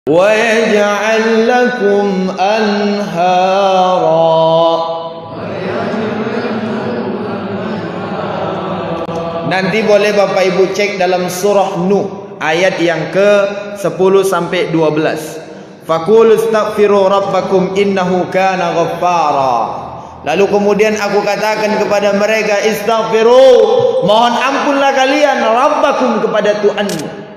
Wa yaj'al lakum anhara. Nanti boleh Bapak Ibu cek dalam surah Nuh ayat yang ke-10 sampai 12. Faqul astaghfiru rabbakum innahu kana ghaffara. Lalu kemudian aku katakan kepada mereka, istaghfiru, mohon ampunlah kalian rabbakum kepada Tuhanmu.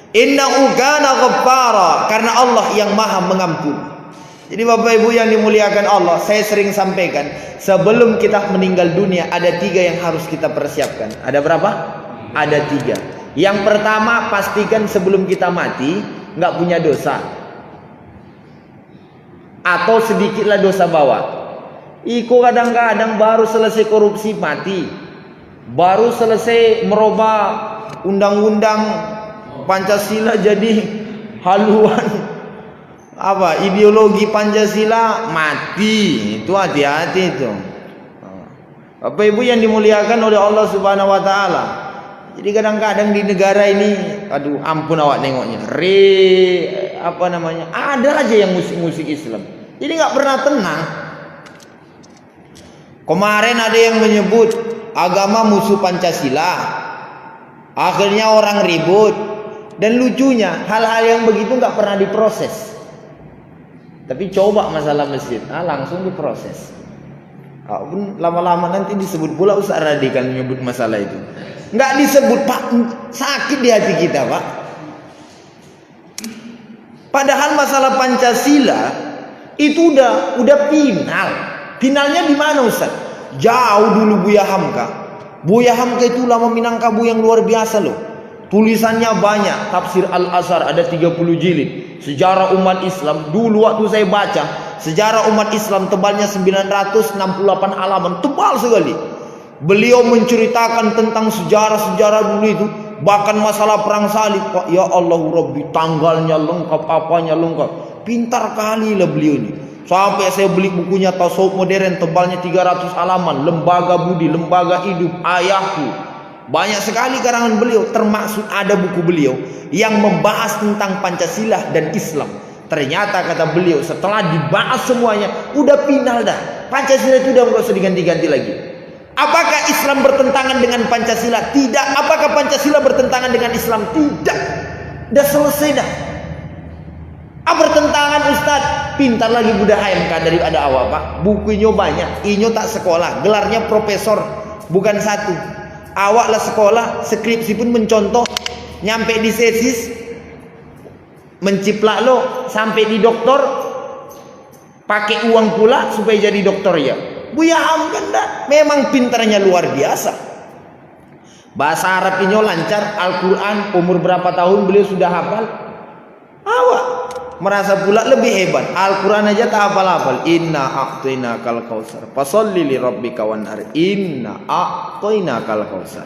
Innahu kana ghaffara, karena Allah yang Maha mengampuni. Jadi Bapak Ibu yang dimuliakan Allah, saya sering sampaikan, sebelum kita meninggal dunia ada 3 yang harus kita persiapkan. Ada berapa? Ada 3. Yang pertama, pastikan sebelum kita mati nggak punya dosa, atau sedikitlah dosa bawah. Iko kadang-kadang baru selesai korupsi mati, baru selesai merubah undang-undang Pancasila jadi haluan ideologi Pancasila, mati. Itu hati-hati itu. Bapak Ibu yang dimuliakan oleh Allah Subhanahu wa taala. Jadi kadang-kadang di negara ini, aduh ampun awak nengoknya, ada aja yang musik-musik Islam. Jadi nggak pernah tenang. Kemarin ada yang menyebut agama musuh Pancasila. Akhirnya orang ribut. Dan lucunya, hal-hal yang begitu nggak pernah diproses. Tapi coba masalah masjid, langsung diproses. Lama-lama nanti disebut pula Ustaz radikal menyebut masalah itu. Nggak disebut, Pak, sakit di hati kita, Pak. Padahal masalah Pancasila itu udah final. Finalnya di mana, Ustaz? Jauh dulu Buya Hamka. Buya Hamka itu ulama Minangkabau yang luar biasa loh. Tulisannya banyak, tafsir Al-Azhar ada 30 jilid. Sejarah umat Islam, dulu waktu saya baca, sejarah umat Islam tebalnya 968 halaman, tebal sekali. Beliau menceritakan tentang sejarah-sejarah dulu itu, bahkan masalah perang salib. Pak, ya Allah Rabbi, tanggalnya lengkap, apanya lengkap. Pintar kali lah beliau ini. Sampai saya beli bukunya Tasawuf Modern, tebalnya 300 halaman, Lembaga Budi, Lembaga Hidup, Ayahku. Banyak sekali karangan beliau, termasuk ada buku beliau yang membahas tentang Pancasila dan Islam. Ternyata kata beliau, setelah dibahas semuanya, udah final dah. Pancasila itu udah nggak usah diganti-ganti lagi. Apakah Islam bertentangan dengan Pancasila? Tidak. Apakah Pancasila bertentangan dengan Islam? Tidak. Udah selesai dah. Bertentangan Ustaz. Pintar lagi budak HMK daripada awak, Pak. Bukunya banyak. Inyo tak sekolah, gelarnya profesor, bukan satu. Awaklah sekolah, skripsi pun mencontoh, nyampe di tesis, menciplak lo, sampai di doktor, pakai uang pula supaya jadi doktor ya. Buya Hamka enggak, memang pintarnya luar biasa. Bahasa Arab ini lancar, Al-Quran, umur berapa tahun beliau sudah hafal. Awak merasa pula lebih hebat, Al-Quran aja tak hafal-hafal. Inna a'tainakal kautsar fasholli li rabbika wanhar. Inna a'tainakal kautsar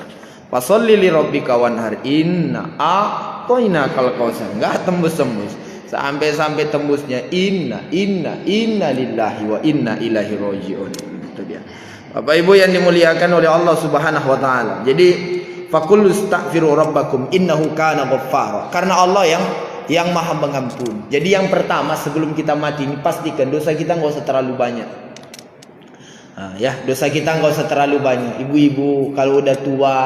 fasholli li rabbika wanhar. Inna a'tainakal kautsar. Enggak tembus-tembus. Sampai tembusnya inna lillahi wa inna ilaihi raji'un. Itu dia. Bapak Ibu yang dimuliakan oleh Allah Subhanahu wa taala. Jadi faqul astaghfiru rabbakum innahu kana ghaffara. Karena Allah yang Maha Pengampun. Jadi yang pertama sebelum kita mati ini pastikan dosa kita nggak usah terlalu banyak. Dosa kita nggak usah terlalu banyak. Ibu-ibu kalau udah tua,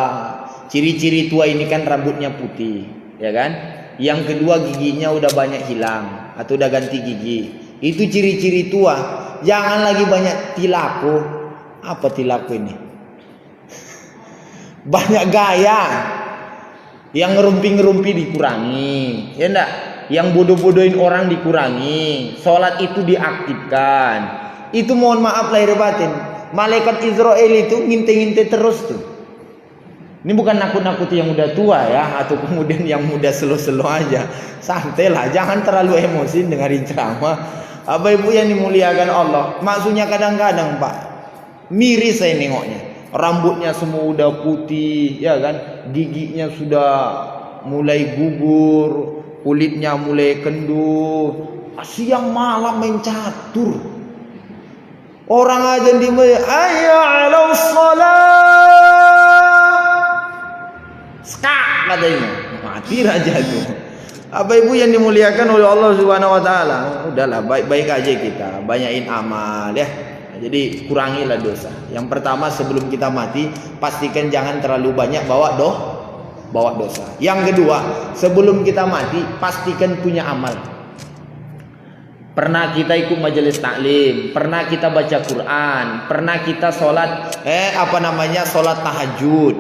ciri-ciri tua ini kan rambutnya putih, ya kan? Yang kedua giginya udah banyak hilang atau udah ganti gigi. Itu ciri-ciri tua. Jangan lagi banyak tilaku. Apa tilaku ini? Banyak gaya. Yang ngerumpi-ngerumpi dikurangi, ya enggak? Yang bodoh-bodohin orang dikurangi. Sholat itu diaktifkan. Itu mohon maaf lahir batin, malaikat Israel itu nginte-nginte terus tuh. Ini bukan nakut-nakuti yang udah tua ya, atau kemudian yang muda selo-selo aja. Santai lah, jangan terlalu emosi dengerin ceramah. Bapak Ibu yang dimuliakan Allah, maksudnya kadang-kadang Pak, miris saya nengoknya. Rambutnya semua udah putih, ya kan? Giginya sudah mulai gugur, kulitnya mulai kendur. Siang malam main catur. Orang aja di hayya 'alas shalah. Skak katanya. Mati raja tuh. Apa ibu yang dimuliakan oleh Allah Subhanahu wa taala, udahlah baik-baik aja kita, banyakin amal ya. Jadi kurangilah dosa. Yang pertama sebelum kita mati, pastikan jangan terlalu banyak bawa dosa. Yang kedua, sebelum kita mati, pastikan punya amal. Pernah kita ikut majelis taklim, pernah kita baca Quran, pernah kita sholat sholat tahajud.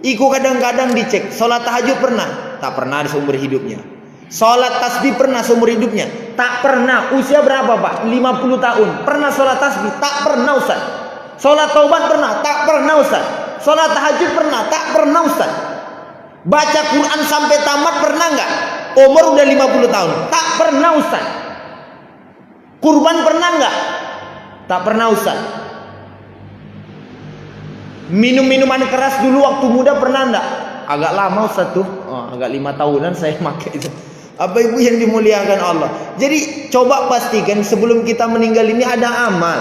Iku kadang-kadang dicek, sholat tahajud pernah? Tak pernah di seumur hidupnya. Sholat tasbih pernah seumur hidupnya? Tak pernah. Usia berapa Pak? 50 tahun. Pernah sholat tasbih? Tak pernah Ustaz. Sholat taubat pernah? Tak pernah Ustaz. Sholat tahajud pernah? Tak pernah Ustaz. Baca Quran sampai tamat pernah nggak? Umur udah 50 tahun. Tak pernah Ustaz. Kurban pernah nggak? Tak pernah Ustaz. Minum minuman keras dulu waktu muda pernah nggak? Agak lama Ustaz tuh. Agak 5 tahunan saya pakai itu. Apa ibu yang dimuliakan Allah? Jadi coba pastikan sebelum kita meninggal ini ada amal.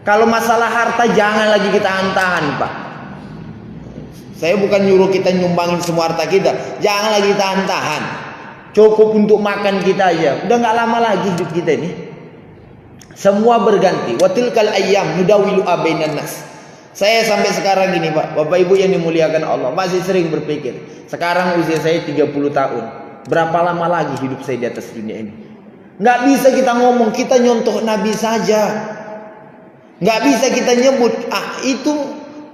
Kalau masalah harta jangan lagi kita tahan Pak. Saya bukan nyuruh kita nyumbangin semua harta kita. Jangan lagi tahan. Cukup untuk makan kita aja. Udah nggak lama lagi hidup kita ini. Semua berganti. Watilkal ayyam nudawilu bainan nas. Saya sampai sekarang gini Pak, Bapak Ibu yang dimuliakan Allah, masih sering berpikir, sekarang usia saya 30 tahun, berapa lama lagi hidup saya di atas dunia ini? Nggak bisa kita ngomong, kita nyontoh Nabi saja. Nggak bisa kita nyebut, itu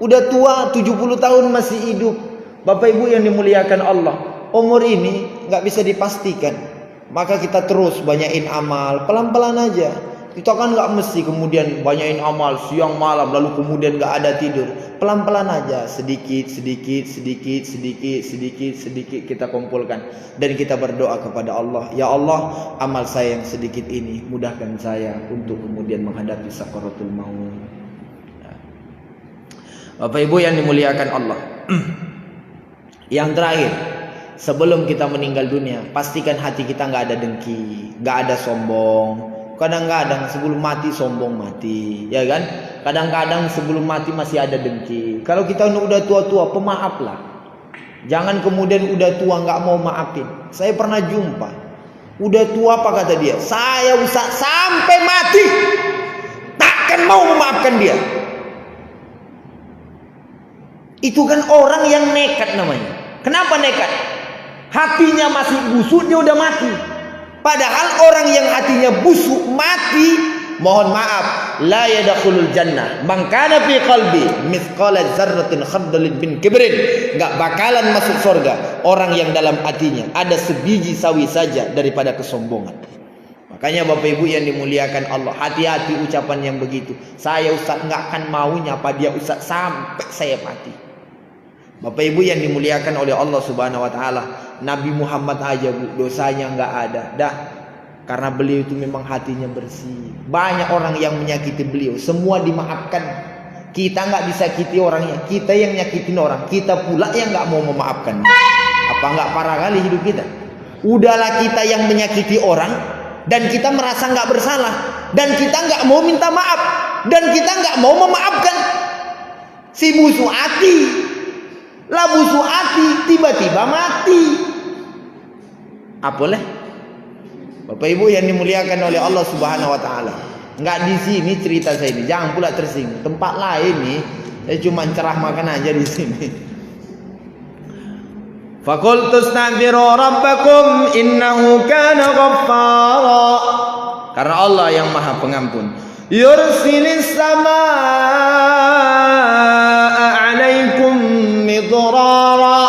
udah tua 70 tahun masih hidup. Bapak Ibu yang dimuliakan Allah, umur ini nggak bisa dipastikan. Maka kita terus banyakin amal, pelan-pelan aja. Kita kan nggak mesti kemudian banyakin amal siang malam lalu kemudian nggak ada tidur. Pelan-pelan aja, sedikit kita kumpulkan dan kita berdoa kepada Allah. Ya Allah, amal saya yang sedikit ini mudahkan saya untuk kemudian menghadapi sakaratul maut. Bapak Ibu yang dimuliakan Allah. Yang terakhir, sebelum kita meninggal dunia, pastikan hati kita nggak ada dengki, nggak ada sombong. Kadang-kadang sebelum mati sombong mati, ya kan? Kadang-kadang sebelum mati masih ada dengki. Kalau kita udah tua-tua, pemaaflah. Jangan kemudian udah tua nggak mau maafin. Saya pernah jumpa, udah tua apa kata dia? Saya usah sampai mati, takkan mau memaafkan dia. Itu kan orang yang nekat namanya. Kenapa nekat? Hatinya masih busuk, dia udah mati. Padahal orang yang hatinya busuk mati, mohon maaf, la yadkhulul jannah man kana fi qalbi mithqala dzarratin khardalin bin kibrin. Enggak bakalan masuk surga orang yang dalam hatinya ada sebiji sawi saja daripada kesombongan. Makanya Bapak Ibu yang dimuliakan Allah, hati-hati ucapan yang begitu. Saya Ustaz enggak akan mau nyapa dia Ustaz sampai saya mati. Bapak Ibu yang dimuliakan oleh Allah Subhanahu wa taala, Nabi Muhammad aja dosanya nggak ada, karena beliau itu memang hatinya bersih. Banyak orang yang menyakiti beliau, semua dimaafkan. Kita nggak disakiti orangnya, kita yang nyakitin orang, kita pula yang nggak mau memaafkan. Apa nggak parah kali hidup kita? Udahlah kita yang menyakiti orang dan kita merasa nggak bersalah dan kita nggak mau minta maaf dan kita nggak mau memaafkan. Si busuk hati. Lah busuk hati tiba-tiba mati. Apalah? Bapak Ibu yang dimuliakan oleh Allah Subhanahu wa taala. Enggak di sini cerita saya ini, jangan pula tersinggung. Tempat lain nih saya cuma ceramahkan aja di sini. Faqultu astaghfiru rabbakum innahu kana ghaffara. Karena Allah yang Maha Pengampun. Yursilis samaa 'alaikum midrara.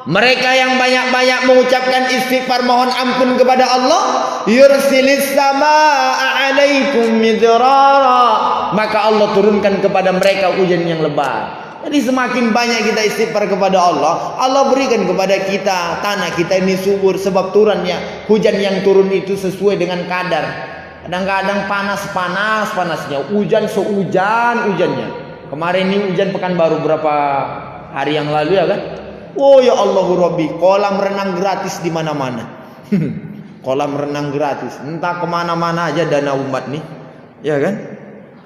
Mereka yang banyak-banyak mengucapkan istighfar mohon ampun kepada Allah, yursilis samaa 'alaikum midrara, maka Allah turunkan kepada mereka hujan yang lebat. Jadi semakin banyak kita istighfar kepada Allah, Allah berikan kepada kita tanah kita ini subur sebab turunnya hujan yang turun itu sesuai dengan kadar. Kadang-kadang panasnya, hujan sehujan-hujannya. Kemarin ini hujan Pekanbaru berapa hari yang lalu ya kan? Oh ya Allahu Rabbi, kolam renang gratis di mana-mana. Kolam renang gratis, entah kemana-mana aja dana umat nih, ya kan?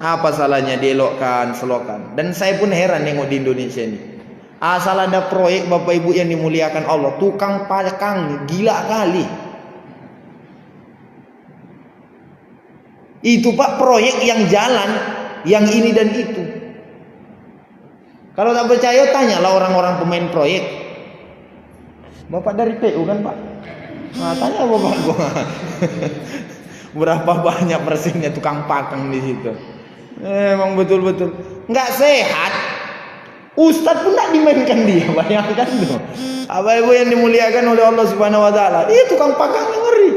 Apa salahnya dielokkan, selokan? Dan saya pun heran nengok di Indonesia ini. Asal ada proyek Bapak Ibu yang dimuliakan Allah, tukang pakang gila kali. Itu Pak proyek yang jalan, yang ini dan itu. Kalau tak percaya tanyalah orang-orang pemain proyek. Bapak dari PU kan Pak? Nah, tanya Bapak gua. Berapa banyak persennya tukang pakang di situ? Emang betul-betul nggak sehat. Ustadz pun tak dimainkan dia, bayangkan tuh. Bapak Ibu yang dimuliakan oleh Allah Subhanahu Wa Taala, tukang pakang ngeri.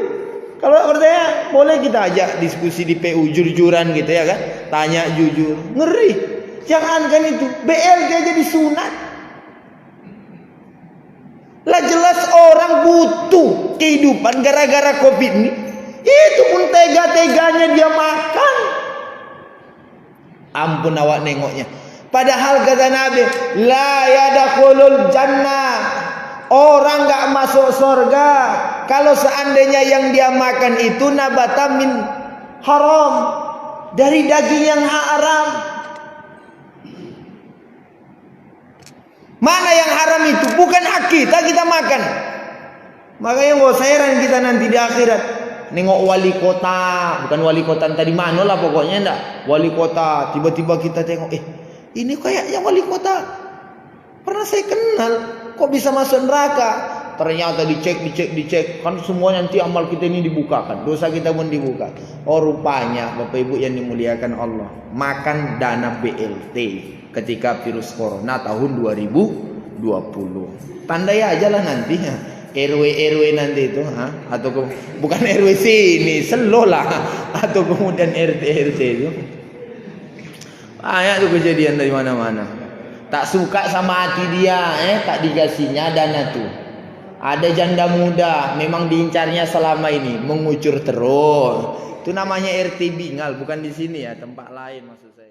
Kalau percaya, boleh kita ajak diskusi di PU jujur-jujuran gitu ya kan? Tanya jujur, ngeri. Jangan kan itu, BLT aja disunat. Lah jelas orang butuh kehidupan gara-gara COVID ini. Itu pun tega-teganya dia makan. Ampun awak nengoknya. Padahal kata Nabi, la yadkhulul jannah, orang gak masuk surga kalau seandainya yang dia makan itu nabata min haram, dari daging yang haram. Mana yang haram itu? Bukan hak kita makan. Makanya gak usah heran kita nanti di akhirat nengok wali kota, bukan wali kota tadi mana lah pokoknya enggak. Wali kota, tiba-tiba kita tengok, ini kayaknya wali kota pernah saya kenal, kok bisa masuk neraka? Ternyata dicek, kan semua nanti amal kita ini dibukakan, dosa kita pun dibuka. Oh rupanya Bapak Ibu yang dimuliakan Allah, makan dana BLT ketika virus corona tahun 2020. Tandai aja lah nanti RW nanti itu, atau bukan RW sini, selo lah, atau kemudian RT itu. Banyak tuh kejadian dari mana-mana. Tak suka sama hati dia, tak dikasihnya dana tuh. Ada janda muda, memang diincarnya selama ini, mengucur terus. Itu namanya RT Bingal, bukan di sini ya, tempat lain maksud saya.